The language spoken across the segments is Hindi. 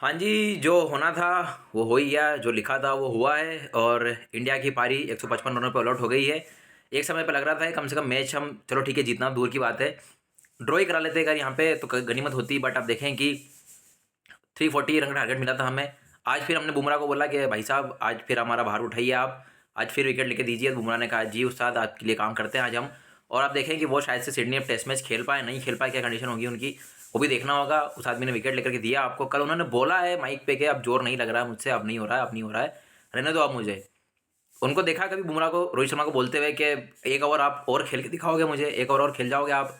हाँ जी, जो होना था वो हो ही गया, जो लिखा था वो हुआ है और इंडिया की पारी 155 रनों पे ऑल आउट हो गई है। एक समय पे लग रहा था कम से कम मैच हम चलो ठीक है जीतना दूर की बात है, ड्रॉ ही करा लेते अगर यहाँ पे तो गनीमत होती। बट आप देखें कि 340 रन का टारगेट मिला था हमें। आज फिर हमने बुमराह को बोला कि भाई साहब आज फिर हमारा भार उठाइए आप, आज फिर विकेट लेके दीजिए। तो बुमराह ने कहा जी उस्ताद आपके लिए काम करते हैं आज हम। और आप देखें कि वो शायद से सिडनी अब टेस्ट मैच खेल पाए नहीं खेल पाए, क्या कंडीशन होगी उनकी वो भी देखना होगा। उस आदमी ने विकेट लेकर के दिया आपको। कल उन्होंने बोला है माइक पे कि अब जोर नहीं लग रहा है मुझसे, अब नहीं हो रहा है, अब नहीं हो रहा है, रहने दो आप मुझे। उनको देखा कभी बुमराह को, रोहित शर्मा को बोलते हुए कि एक ओवर आप और खेल के दिखाओगे मुझे, एक ओवर और खेल जाओगे आप।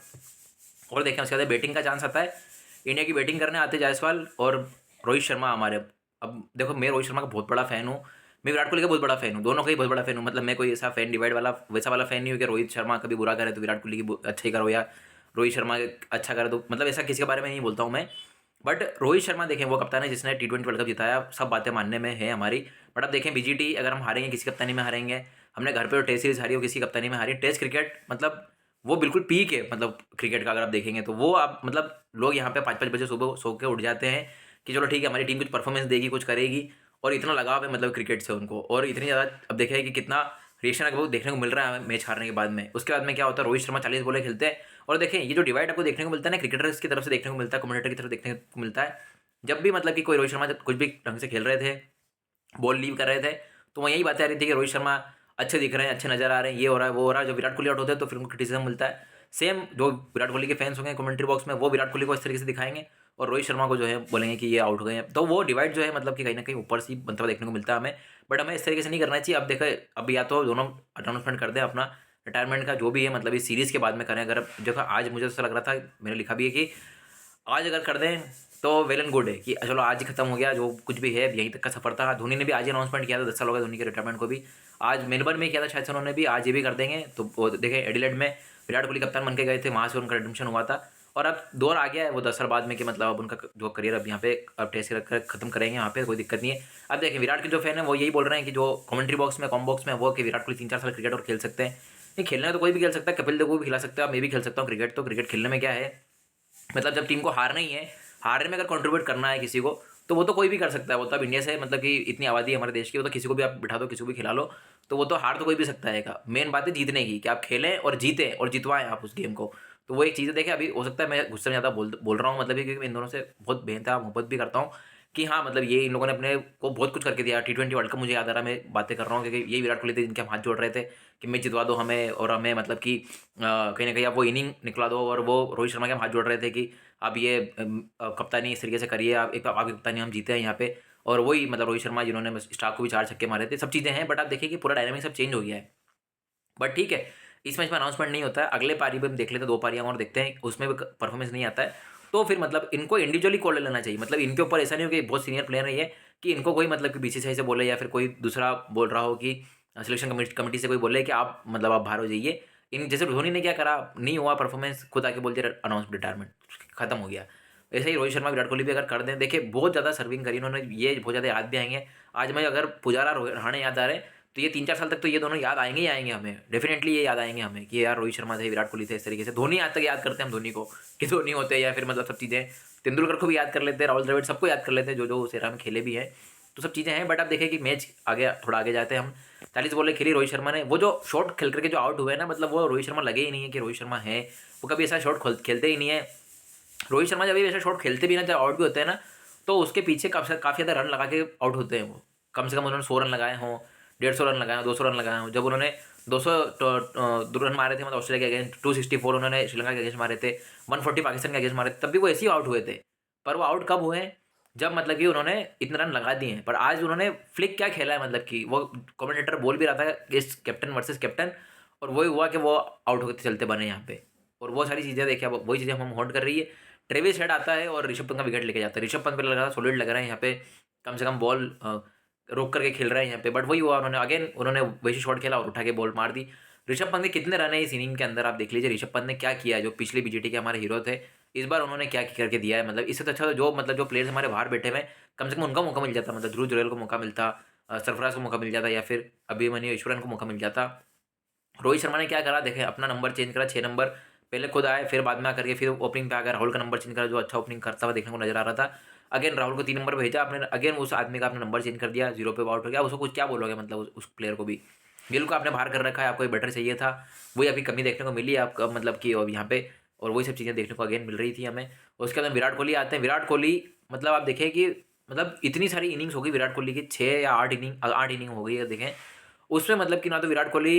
और देखें उसके बाद बैटिंग का चांस आता है, इंडिया की बैटिंग करने आते जायसवाल और रोहित शर्मा हमारे। अब देखो मैं रोहित शर्मा का बहुत बड़ा फ़ैन हूँ, मैं विराट कोहली का बहुत बड़ा फ़ैन हूँ, दोनों का ही बहुत बड़ा फ़ैन हूँ। मतलब मैं कोई ऐसा फ़ैन डिवाइड वाला वैसा वाला फ़ैन नहीं हूँ कि रोहित शर्मा कभी बुरा करे तो विराट कोहली की अच्छा ही करो, या रोहित शर्मा अच्छा करे तो मतलब ऐसा किसी के बारे में नहीं बोलता हूँ मैं। बट रोहित शर्मा देखें वो कप्तान है जिसने T20 वर्ल्ड कप जिताया, सब बातें मानने में है हमारी। बट अब देखें बीजीटी अगर हम हारेंगे किसी कप्तानी में हारेंगे, हमने घर पे टेस्ट सीरीज हारी हो किसी कप्तानी में हारी। टेस्ट क्रिकेट मतलब वो बिल्कुल पीक है मतलब क्रिकेट का, अगर आप देखेंगे तो वो आप मतलब लोग यहाँ पे 5-5 बजे सुबह सो के उठ जाते हैं कि चलो ठीक है हमारी टीम कुछ परफॉर्मेंस देगी कुछ करेगी। और इतना लगाव है मतलब क्रिकेट से उनको, और इतनी ज़्यादा अब देखें कि कितना रिएक्शन आपको देखने को मिल रहा है मैच हारने के बाद में। उसके बाद में क्या होता है, रोहित शर्मा 40 बॉलें खेलते हैं। और देखें ये जो डिवाइड आपको देखने को मिलता है ना, क्रिकेटर्स की तरफ से देखने को मिलता है, कमेंटेटर की तरफ देखने को मिलता है। जब भी मतलब कि कोई रोहित शर्मा जब कुछ भी ढंग से खेल रहे थे, बॉल लीव कर रहे थे, तो वहाँ यही बातें आ रही थी कि रोहित शर्मा अच्छे दिख रहे हैं, अच्छे नजर आ रहे हैं, ये हो रहा है वो हो रहा है। जब विराट कोहली आउट होते हैं तो फिर उनको क्रिटिसिज्म मिलता है। सेम जो विराट कोहली के फैंस होंगे कमेंट्री बॉक्स में वो विराट कोहली को इस तरीके से दिखाएंगे और रोहित शर्मा को जो है बोलेंगे कि ये आउट हो गए हैं। तो वो डिवाइड जो है मतलब कि कहीं ना कहीं ऊपर से मतलब देखने को मिलता है हमें। बट हमें इस तरीके से नहीं करना चाहिए। अब देखें अब या तो दोनों अनाउंसमेंट कर दें अपना रिटायरमेंट का जो भी है, मतलब इस सीरीज़ के बाद में करें। अगर देखो आज मुझे ऐसा लग रहा था, मैंने लिखा भी है कि आज अगर कर दें तो वेल एंड गुड है कि चलो आज ही खत्म हो गया, जो कुछ भी है यहीं तक का सफर था। धोनी ने भी आज ही अनाउंसमेंट किया था, 10 साल हो गए धोनी के रिटायरमेंट को भी। आज मेलबर्न में किया था शायद से उन्होंने भी, आज ये भी कर देंगे। तो वो देखें एडिलेड में विराट कोहली कप्तान बन के गए थे, वहाँ से उनका रिडम्पशन हुआ था। और अब दौर आ गया है वो 10 साल बाद में कि मतलब अब उनका जो करियर अब यहाँ पे अब टेस्ट खत्म करेंगे, यहाँ पे कोई दिक्कत नहीं है। अब देखें विराट के जो फैन है वो यही बोल रहे हैं कि जो कमेंट्री बॉक्स में कॉम बॉक्स में वो कि विराट कोहली 3-4 साल क्रिकेट और खेल सकते हैं। नहीं खेलना है तो कोई भी खेल सकता है, कपिल देव को भी खिला सकते हो, मैं भी खेल सकता हूँ क्रिकेट। तो क्रिकेट खेलने में क्या है, मतलब जब टीम को हारना ही है, हारने में अगर कंट्रीब्यूट करना है किसी को, तो वो तो कोई भी कर सकता है। वो तो अब इंडिया से मतलब कि इतनी आबादी है हमारे देश की, वो तो किसी को भी आप बिठा दो, किसी को भी खिला लो, तो वो तो हार तो कोई भी सकता है का। मेन बात है जीतने की कि आप खेलें और जीतें और जितवाएं आप उस गेम को। तो वो एक चीज़ है। देखें अभी हो सकता है मैं गुस्से में ज़्यादा बोल रहा हूँ, मतलब ये क्योंकि मैं इन दोनों से बहुत बेहतर मोहब्बत भी करता हूँ कि हाँ मतलब ये इन लोगों ने अपने को बहुत कुछ करके दिया। T20 वर्ल्ड कप मुझे याद आ रहा है, मैं बातें कर रहा हूँ क्योंकि यही विराट कोहली थे जिनके हम हाथ जोड़ रहे थे कि मैच जितवा दो हमें, और हमें मतलब कि कहीं ना कहीं आप वो इनिंग निकला दो। और वो रोहित शर्मा के हम हाथ जोड़ रहे थे कि आप ये कप्तानी इस तरीके से करिए, आप एक आपकी कप्तानी हम जीते हैं यहाँ पे। और वही मतलब रोहित शर्मा जिन्होंने स्टार्क को भी 4 छक्के मारे थे, सब चीज़ें हैं। बट आप देखिए कि पूरा डायनामिक सब चेंज हो गया है। बट ठीक है, इस मैच में अनाउंसमेंट नहीं होता है, अगले पारी में हम देख लेते हैं, 2 पारियां और देखते हैं, उसमें भी परफॉर्मेंस नहीं आता है। तो फिर मतलब इनको इंडिविजुअली कॉल ले लेना चाहिए। मतलब इनके ऊपर ऐसा नहीं हो कि बहुत सीनियर प्लेयर है ये कि इनको कोई मतलब कि BCCI से बोले या फिर कोई दूसरा बोल रहा हो कि सिलेक्शन कमेटी से कोई बोले कि आप मतलब आप बाहर हो जाइए। इन जैसे धोनी ने क्या करा, नहीं हुआ परफॉर्मेंस, खुद आके बोल दिया अनाउंस रिटायरमेंट, खत्म हो गया। ऐसे ही रोहित शर्मा विराट कोहली भी अगर कर दें, देखिए बहुत ज़्यादा सर्विंग करी उन्होंने, ये बहुत ज़्यादा याद भी आएंगे। आज मैं अगर पुजारा रहाणे याद आ रहे हैं तो ये 3-4 साल तक तो ये दोनों याद आएंगे ही आएंगे हमें, डेफिनेटली ये याद आएंगे हमें कि यार रोहित शर्मा थे, विराट कोहली थे, इस तरीके से। धोनी आज तक याद करते हैं हम धोनी को कि धोनी होते हैं, या फिर मतलब सब चीज़ें तेंदुलकर को भी याद कर लेते हैं, राहुल द्रविड़ सबको याद कर लेते हैं जो जो सेरा में खेले भी हैं। तो सब चीज़ें हैं। बट आप देखें कि मैच आगे थोड़ा आगे जाते हैं हम, 40 बॉलें खेली रोहित शर्मा ने, वो जो शॉट खेल करके जो आउट हुए ना, मतलब वो रोहित शर्मा लगे ही नहीं है कि रोहित शर्मा है, वो कभी ऐसा शॉट खेलते ही नहीं है। रोहित शर्मा जब भी ऐसा शॉट खेलते भी ना, जब आउट भी होते हैं ना, तो उसके पीछे काफ़ी ज़्यादा रन लगा के आउट होते हैं वो। कम से कम उन्होंने 100 रन लगाए हों, 150 रन लगाए हों, 200 रन लगाए हों। जब उन्होंने 200 रन मारे थे मतलब ऑस्ट्रेलिया के अगेंस्ट, 264 उन्होंने श्रीलंका के अगेंस्ट मारे थे, 140 पाकिस्तान के अगेंस्ट मारे थे, तब भी वो ऐसे ही आउट हुए थे। पर वो आउट कब हुए हैं, जब मतलब कि उन्होंने इतने रन लगा दिए हैं। पर आज उन्होंने फ्लिक क्या खेला है, मतलब कि वो कमेंटेटर बोल भी रहा था कि इस कैप्टन वर्सेस कैप्टन, और वही हुआ कि वो आउट होते चलते बने यहाँ पे। और वो सारी चीज़ें देखिए, अब वही चीज़ें हम होल्ड कर रही है। ट्रेविस हेड आता है और ऋषभ पंत का विकेट लेके जाता है। ऋषभ पंत पे लग रहा था सॉलिड लग रहा है यहाँ पे, कम से कम बॉल रोक करके खेल रहा है यहाँ पे। बट वही हुआ, उन्होंने वैसे शॉट खेला और उठा के बॉल मार दी। ऋषभ पंत के कितने रन है इस इनिंग के अंदर, आप देख लीजिए ऋषभ पंत ने क्या किया है। जो पिछले BGT के हमारे हीरो थे, इस बार उन्होंने क्या करके दिया है। मतलब इससे तो अच्छा तो जो मतलब जो प्लेयर्स हमारे बाहर बैठे हुए हैं, कम से कम उनका मौका मिल जाता। मतलब ध्रुव जुरैल को मौका मिलता, सरफराज को मौका मिल जाता, या फिर अभिमन्यु ईश्वरन को मौका मिल जाता। रोहित शर्मा ने क्या करा, देखें अपना नंबर चेंज करा, 6 नंबर पहले खुद आए, फिर बाद में आकर के फिर ओपनिंग पे आ गया। राहुल का नंबर चेंज करा, जो अच्छा ओपनिंग करता हुआ देखने को नजर आ रहा था। अगेन राहुल को 3 नंबर भेजा आपने, अगेन उस आदमी का आपने नंबर चेंज कर दिया, 0 पे आउट हो गया। उसको कुछ क्या बोलोगे, मतलब उस प्लेयर को भी। गिल को आपने बाहर कर रखा है, आपको एक बैटर चाहिए था, वही अभी कमी देखने को मिली आपका, मतलब कि यहाँ पे, और वही सब चीज़ें देखने को अगेन मिल रही थी हमें। उसके बाद विराट कोहली आते हैं। विराट कोहली मतलब आप देखें कि मतलब इतनी सारी इनिंग्स हो गई विराट कोहली की, 6 या 8 इनिंग हो गई है देखें उसमें, मतलब कि ना तो विराट कोहली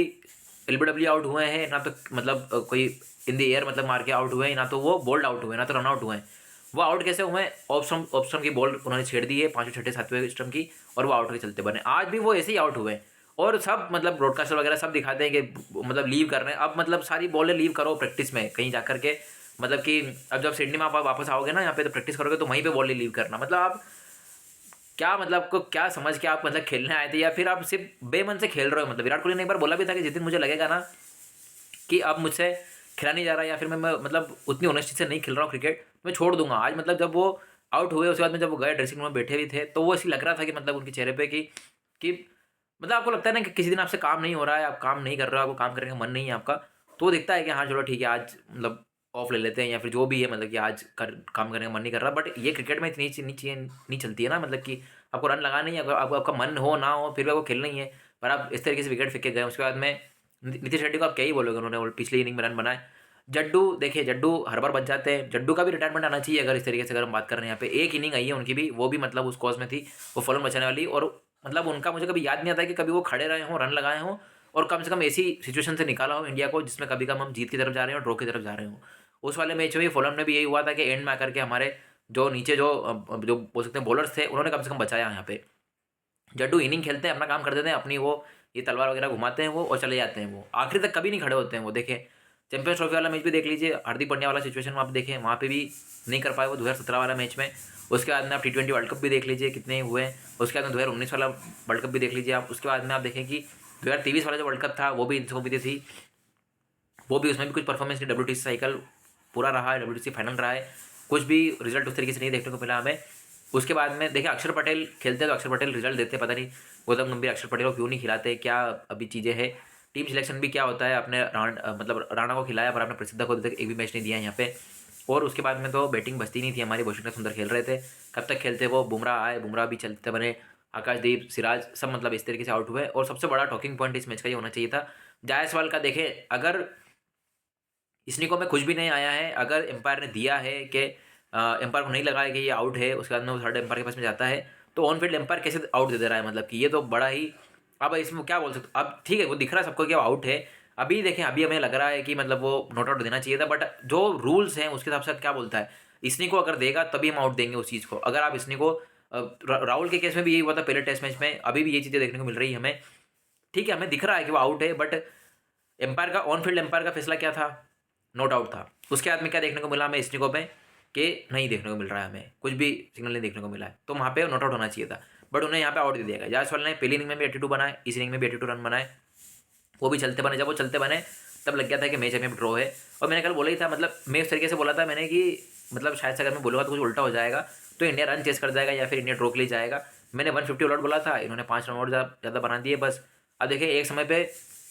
एलबीडब्ल्यू आउट हुए हैं, ना तो मतलब कोई इन द एयर मतलब मार के आउट हुए हैं, ना तो वो बोल्ड आउट हुए हैं, ना तो रन आउट हुए हैं। वो आउट कैसे हुए हैं, ऑप्शन की बॉल उन्होंने छेड़ दी है 5वें 6ठे 7वें स्टंप की, और वो आउट के चलते बने। आज भी वो ऐसे ही आउट हुए हैं, और सब मतलब ब्रॉडकास्टर वगैरह सब दिखाते हैं कि मतलब लीव कर रहे हैं। अब मतलब सारी बॉलें लीव करो प्रैक्टिस में कहीं जाकर के, मतलब कि अब जब सिडनी में आप वापस आओगे ना यहाँ पे, तो प्रैक्टिस करोगे तो वहीं पे बॉलें लीव करना। मतलब आप क्या, मतलब आपको क्या समझ के आप मतलब खेलने आए थे, या फिर आप सिर्फ बेमन से खेल रहे हो। मतलब विराट कोहली ने एक बार बोला भी था कि जिस दिन मुझे लगेगा ना कि अब मुझसे खेला नहीं जा रहा, या फिर मैं मतलब उतनी ऑनेस्टी से नहीं खेल रहा हूँ क्रिकेट, मैं छोड़ दूंगा। आज मतलब जब वो आउट हुए उसके बाद में जब वो गए ड्रेसिंग रूम में बैठे भी थे, तो वो ऐसी लग रहा था कि मतलब उनके चेहरे पे कि मतलब आपको लगता है ना कि किसी दिन आपसे काम नहीं हो रहा है, आप काम नहीं कर रहे हो, आपको काम करने का मन नहीं है आपका, तो वो दिखता है कि हाँ चलो ठीक है आज मतलब ऑफ ले लेते हैं, या फिर जो भी है, मतलब कि आज काम करने का मन नहीं कर रहा। बट ये क्रिकेट में इतनी चीज़ नहीं चलती है ना, मतलब कि आपको रन लगाना ही है, अगर आपका मन हो ना हो फिर भी आपको खेलना ही है। पर आप इस तरीके से विकेट फेंक के गए, उसके बाद में नीतीश रेड्डी को आप क्या ही बोलोगे, उन्होंने पिछली इनिंग में रन बनाए। जड्डू देखिए, जड्डू हर बार बच जाते हैं, जड्डू का भी रिटायरमेंट आना चाहिए अगर इस तरीके से अगर हम बात कर रहे हैं। यहाँ पे एक इनिंग आई है उनकी भी, वो भी मतलब उस कॉज में थी, वो फॉलन बचाने वाली, और मतलब उनका मुझे कभी याद नहीं आता कि कभी वो खड़े रहे हों, रन लगाए हों, और कम से कम ऐसी सिचुएशन से निकाला हो इंडिया को जिसमें कभी कम हम जीत की तरफ जा रहे हैं और ड्रॉ की तरफ जा रहे हों। उस वाले मैच में फॉलन में भी यही हुआ था कि एंड में आकर के हमारे जो नीचे जो बोल सकते हैं बॉलर्स थे, उन्होंने कम से कम बचाया यहाँ पे। जड्डू इनिंग खेलते हैं, अपना काम कर देते हैं, अपनी वो ये तलवार वगैरह घुमाते हैं वो, और चले जाते हैं। वो आखिर तक कभी नहीं खड़े होते हैं वो। देखें चैंपियंस ट्रॉफी वाला मैच भी देख लीजिए, हार्दिक पांड्या वाला सिचुएशन वहाँ पे देखें, वहाँ पे भी नहीं कर पाए वो 2017 वाला मैच में। उसके बाद में आप T20 वर्ल्ड कप भी देख लीजिए कितने हुए हैं। उसके बाद में 2019 वाला वर्ल्ड कप भी देख लीजिए आप। उसके बाद में आप देखें कि 2023 वाला जो वर्ल्ड कप था वो भी इनको भी थी, वो भी उसमें भी कुछ परफॉर्मेंस नहीं, WTC साइकिल पूरा रहा है, WTC फाइनल रहा है, कुछ भी रिजल्ट उस तरीके से नहीं देखने को मिला हमें। उसके बाद में देखिए अक्षर पटेल खेलते हैं तो अक्षर पटेल रिजल्ट देते, पता नहीं गौतम गंभीर अक्षर पटेल को क्यों नहीं खिलाते, क्या अभी चीज़ें हैं। टीम सिलेक्शन भी क्या होता है, अपने मतलब राणा को खिलाया पर अपने प्रसिद्ध को अभी तक एक भी मैच नहीं दिया यहाँ पे। और उसके बाद में तो बैटिंग बचती नहीं थी हमारी, वॉशिंगटन सुंदर खेल रहे थे, कब तक खेलते वो, बुमराह आए, बुमराह भी चलते बने, आकाशदीप सिराज सब मतलब इस तरीके से आउट हुए। और सबसे बड़ा टॉकिंग पॉइंट इस मैच का ये होना चाहिए था जायसवाल का। देखें अगर इसनिको में कुछ भी नहीं आया है, अगर एम्पायर ने दिया है कि एम्पायर को नहीं लगाया कि ये आउट है, उसके बाद में वो थर्ड एम्पायर के पास में जाता है, तो ऑन फील्ड एम्पायर कैसे आउट दे रहा है, मतलब कि ये तो बड़ा ही, अब इसमें क्या बोल सकते। अब ठीक है वो दिख रहा है सबको कि वो आउट है, अभी देखें अभी हमें लग रहा है कि मतलब वो नॉट आउट देना चाहिए था, बट जो रूल्स हैं उसके हिसाब से क्या बोलता है, इसनी को अगर देगा तभी हम आउट देंगे उस चीज़ को। अगर आप इसनी को राहुल के केस में भी यही हुआ था पहले टेस्ट मैच में, अभी भी ये चीज़ें देखने को मिल रही है हमें। ठीक है हमें दिख रहा है कि वो आउट है, बट एम्पायर का ऑन फील्ड एम्पायर का फैसला क्या था, नॉट आउट था। उसके बाद में क्या देखने को मिला हमें स्निको पे कि नहीं देखने को मिल रहा है, हमें कुछ भी सिग्नल नहीं देखने को मिला है, तो वहाँ पे नॉट आउट होना चाहिए था, बट उन्हें यहाँ पे आउट दे दिया गया। जायसवाल ने पहली इनिंग में भी 82 बनाए, इस इनिंग में भी 82 रन बनाए, वो भी चलते बने। जब वो चलते बने तब लग गया था कि मैच हमें ड्रॉ है। और मैंने कल बोला ही था, मतलब मैं उस तरीके से बोला था मैंने कि मतलब शायद से अगर मैं बोलूँगा तो कुछ उल्टा हो जाएगा, तो इंडिया रन चेस कर जाएगा या फिर इंडिया ड्रॉ के लिए जाएगा। मैंने 150 ऑल आउट बोला था, इन्होंने 5 रन और ज़्यादा बना दिए बस। अब देखिए एक समय पे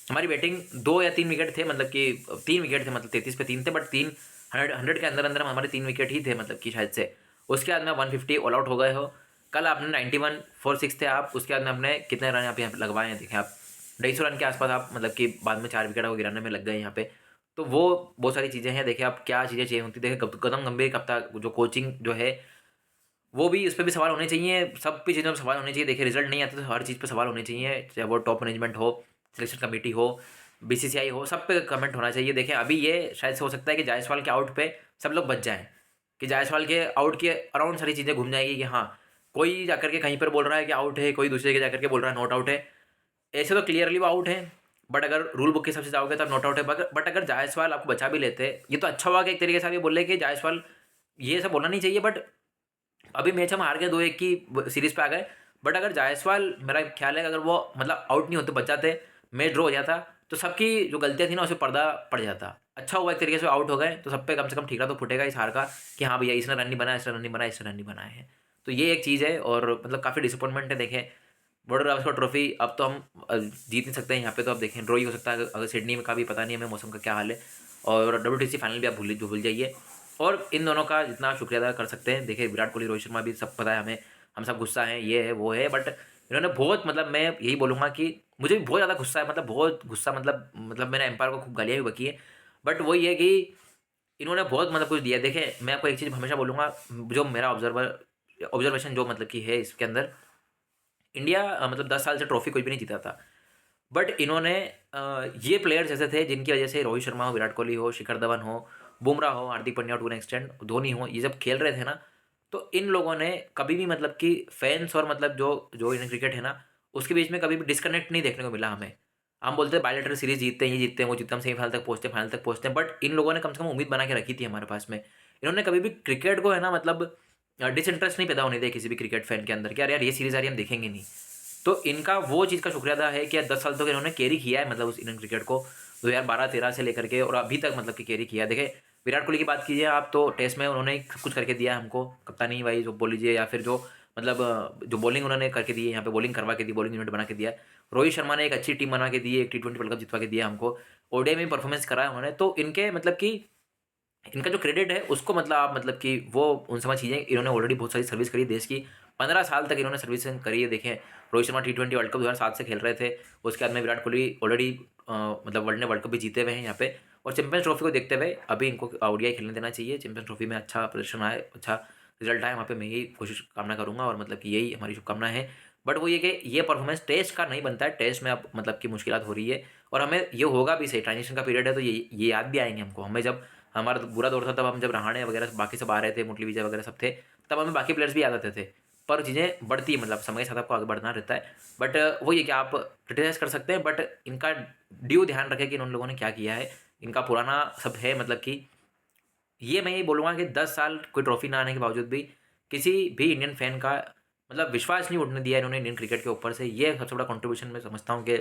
हमारी बैटिंग 2 या 3 विकेट थे, मतलब कि 3 विकेट थे, मतलब 33 पे 3 थे, बट 100 के अंदर अंदर हमारे 3 विकेट ही थे, मतलब कि शायद से। उसके बाद में 150 ऑल आउट हो गए हो। कल आपने 91 4 6 थे आप, उसके बाद में आपने कितने रन यहाँ पे लगवाए हैं देखें आप, 250 रन के आसपास आप, मतलब कि बाद में 4 विकेट को गिराने में लग गए यहाँ पे। तो वो बहुत सारी चीज़ें हैं, देखिए आप क्या चीज़ें चाहिए होती। देखिए गौतम गंभीर कप्तान जो कोचिंग जो है वो भी, उस पर भी सवाल होने चाहिए, सब भी चीज़ों में सवाल होने चाहिए। देखिए रिजल्ट नहीं आते तो हर चीज़ पे सवाल होने चाहिए, चाहे वो टॉप मैनेजमेंट हो, सिलेक्शन कमेटी हो, BCCI हो, सब पे कमेंट होना चाहिए। देखिए अभी ये शायद से हो सकता है कि जायसवाल के आउट पे सब लोग बच जाएं, कि जायसवाल के आउट के अराउंड सारी चीज़ें घूम जाएगी कि हाँ कोई जाकर के कहीं पर बोल रहा है कि आउट है, कोई दूसरे के जाकर के बोल रहा है नॉट आउट है। ऐसे तो क्लियरली वो आउट है, बट अगर रूल बुक के हिसाब से जाओगे तब नॉट आउट है। बट अगर जायसवाल आपको बचा भी लेते, ये तो अच्छा हुआ कि एक तरीके से आप ये बोले कि जायसवाल, ये सब बोलना नहीं चाहिए, बट अभी मैच हम हार गए 2-1 की सीरीज पे आ गए। बट अगर जायसवाल, मेरा ख्याल है कि अगर वो मतलब आउट नहीं होते, बच जाते, मैच ड्रॉ हो जाता, तो सबकी जो गलतियां थी ना उसमें पर्दा पड़ जाता। अच्छा हुआ एक तरीके से आउट हो गए, तो सब पे कम से कम ठीकरा तो फुटेगा इस हार का कि हाँ भैया इसने रन नहीं बनाया, इसने रन नहीं बनाया, इसने रन नहीं बनाए हैं। तो ये एक चीज़ है, और मतलब काफ़ी डिसअपॉइंटमेंट है। देखें बॉर्डर गावस्कर ट्रॉफी अब तो हम जीत नहीं सकते हैं यहाँ पे, तो अब देखें ड्रॉ ही हो सकता है। अगर सिडनी में का भी पता नहीं हमें मौसम का क्या हाल है, और WTC फाइनल भी आप भूल जाइए। और इन दोनों का जितना शुक्रिया अदा कर सकते हैं, देखिए विराट कोहली, रोहित शर्मा भी सब पता है हमें, हम सब गुस्सा हैं, ये है वो है, बट इन्होंने बहुत मतलब मैं यही बोलूँगा कि मुझे भी बहुत ज़्यादा गुस्सा है, मतलब बहुत गुस्सा, मतलब मैंने एम्पायर को खूब गालियाँ भी बकी है, बट वही है कि इन्होंने बहुत मतलब कुछ दिया। देखिए मैं आपको एक चीज़ हमेशा बोलूँगा, जो मेरा ऑब्जर्वेशन जो मतलब कि है इसके अंदर, इंडिया मतलब 10 साल से ट्रॉफी कोई भी नहीं जीता था। बट इन्होंने ये प्लेयर्स ऐसे थे जिनकी वजह से रोहित शर्मा हो, विराट कोहली हो, शिखर धवन हो, बुमराह हो, Hardik Pandya to an extent, Dhoni हो, ये जब खेल रहे थे ना, तो इन लोगों ने कभी भी मतलब कि फैंस और मतलब जो जो इंडियन क्रिकेट है ना, उसके बीच में कभी भी डिस्कनेक्ट नहीं देखने को मिला हमें। हम बोलते हैं बायलैटरल सीरीज जीतते हैं, ये जीतते हैं, वो जीतते हैं, हम सेमीफाइनल तक पहुँचते हैं, फाइनल तक पहुँचते हैं, बट इन लोगों ने कम से कम उम्मीद बना के रखी थी हमारे पास में। इन्होंने कभी भी क्रिकेट को है ना मतलब डिसइंटरेस्ट नहीं पैदा होने दिया किसी भी क्रिकेट फैन के अंदर कि यार ये सीरीज आ रही है, हम देखेंगे नहीं। तो इनका वो चीज़ का शुक्रिया अदा है कि यार 10 साल तक इन्होंने कैरी किया है, मतलब उस इंडियन क्रिकेट को 2012-13 से लेकर के और अभी तक मतलब कि कैरी किया है। देखिए विराट कोहली की बात कीजिए आप, तो टेस्ट में उन्होंने सब कुछ करके दिया है हमको, कप्तानी वाइज बोल लीजिए या फिर जो मतलब जो बॉलिंग उन्होंने करके दी है, यहाँ पे बॉलिंग करवा के दी, बॉलिंग यूनिट बना के दिया है। रोहित शर्मा ने एक अच्छी टीम बना के दी है, एक T20 वर्ल्ड कप जितवा के दिया हमको, ओडीआई में परफॉर्मेंस करा है उन्होंने, तो इनके मतलब कि इनका जो क्रेडिट है उसको मतलब आप मतलब कि वो उन समय चीज़ें, इन्होंने ऑलरेडी बहुत सारी सर्विस करी देश की, 15 साल तक इन्होंने सर्विसिंग करी है। देखें Rohit Sharma T20 world cup 2007 से खेल रहे थे, उसके बाद में विराट कोहली ऑलरेडी मतलब वर्ल्ड कप भी जीते हुए हैं यहाँ पे, और चैंपियंस ट्रॉफी को देखते हुए अभी इनको ओडीआई खेलने देना चाहिए, चैंपियंस ट्रॉफी में अच्छा प्रदर्शन आए, अच्छा रिजल्ट आए, वहाँ पे मैं यही कोशिश कामना करूँगा और मतलब कि यही हमारी शुभकामना है। बट वो ये कि ये परफॉर्मेंस टेस्ट का नहीं बनता है, टेस्ट में अब मतलब कि मुश्किलात हो रही है, और हमें ये होगा भी सही, ट्रांजिशन का पीरियड है, तो ये याद भी आएंगे हमको, हमें जब हमारा तो बुरा दौर था तब हम जब रहाणे वगैरह बाकी सब आ रहे थे, मुरली विजय वगैरह सब थे, तब हमें बाकी प्लेयर्स भी याद आते थे। पर चीज़ें बढ़ती है, मतलब समय के साथ आपको आगे बढ़ना रहता है, बट वही है कि आप क्रिटिसाइज कर सकते हैं, बट इनका ड्यू ध्यान रखें कि इन लोगों ने क्या किया है, इनका पुराना सब है, मतलब कि ये मैं ये बोलूँगा कि 10 साल कोई ट्रॉफी ना आने के बावजूद भी किसी भी इंडियन फैन का मतलब विश्वास नहीं उठने दिया इन्होंने इंडियन क्रिकेट के ऊपर से, ये सबसे बड़ा कंट्रीब्यूशन मैं समझता हूँ कि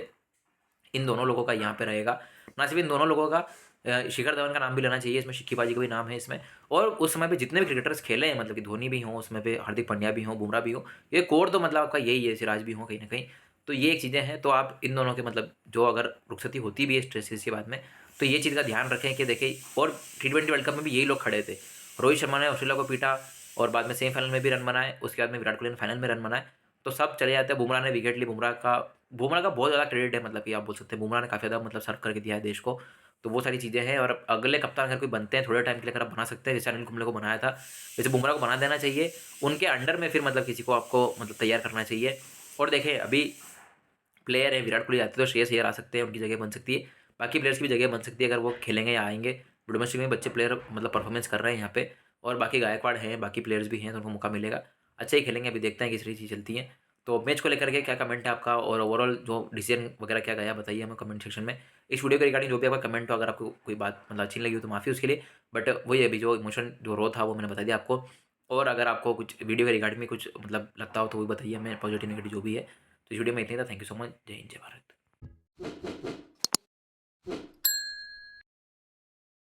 इन दोनों लोगों का यहाँ पे रहेगा। ना सिर्फ इन दोनों लोगों का, शिखर धवन का नाम भी लेना चाहिए इसमें, शिक्कीबाजी का भी नाम है इसमें, और उस समय पे जितने भी क्रिकेटर्स खेले हैं, मतलब कि धोनी भी हों उसमें पे, हार्दिक पांड्या भी हों, बुमराह भी हो, ये कोर तो मतलब आपका यही है, सिराज भी हो कहीं ना कहीं, तो ये एक चीज़ें हैं। तो आप इन दोनों के मतलब जो अगर रुखसती होती भी है स्ट्रेस सीरीज के बाद में, तो ये चीज़ का ध्यान रखें कि देखिए, और T20 वर्ल्ड कप में भी यही लोग खड़े थे, रोहित शर्मा ने ऑस्ट्रेलिया को पीटा और बाद में सेमीफाइनल में भी रन बनाए, उसके बाद में विराट कोहली ने फाइनल में रन बनाए, तो सब चले जाते हैं। बुमराह ने विकेट ली, बुमराह का बहुत ज़्यादा क्रेडिट है, मतलब कि आप बोल सकते हैं बुमराह ने काफ़ी ज़्यादा मतलब सर्व करके दिया है देश को, तो वो सारी चीज़ें हैं। और अगले कप्तान अगर कोई बनते हैं थोड़े टाइम के लिए, अगर आप बना सकते हैं, जैसे अनिल कुंबले को बनाया था, वैसे बुमराह को बना देना चाहिए, उनके अंडर में फिर मतलब किसी को आपको मतलब तैयार करना चाहिए। और देखें अभी प्लेयर है, विराट कोहली आते तो श्रेयस अय्यर आ सकते हैं, उनकी जगह बन सकती है, बाकी प्लेयर्स की भी जगह बन सकती है अगर वो खेलेंगे या आएंगे। डोमेस्टिक में बच्चे प्लेयर मतलब परफॉर्मेंस कर रहे हैं यहाँ पे, और बाकी गायकवाड़ हैं, बाकी प्लेयर्स भी हैं, तो उनको मौका मिलेगा, अच्छा ही खेलेंगे। अभी देखते हैं किस तरीके चीज़ चलती है। तो मैच को लेकर के क्या कमेंट है आपका, और ओवरऑल जो डिसीजन वगैरह क्या गया बताइए हमें कमेंट सेक्शन में। इस वीडियो के रिगार्डिंग जो भी आपका कमेंट हो, अगर आपको कोई बात मतलब अच्छी नहीं लगी हो तो माफ़ी उसके लिए, बट वही अभी जो इमोशन जो रो था वो मैंने बता दिया आपको। और अगर आपको कुछ वीडियो के रिगार्डिंग में कुछ मतलब लगता हो तो वो बताइए हमें, पॉजिटिव नेगेटिव जो भी है। तो इस वीडियो में इतना ही था, थैंक यू सो मच, जय हिंद जय भारत।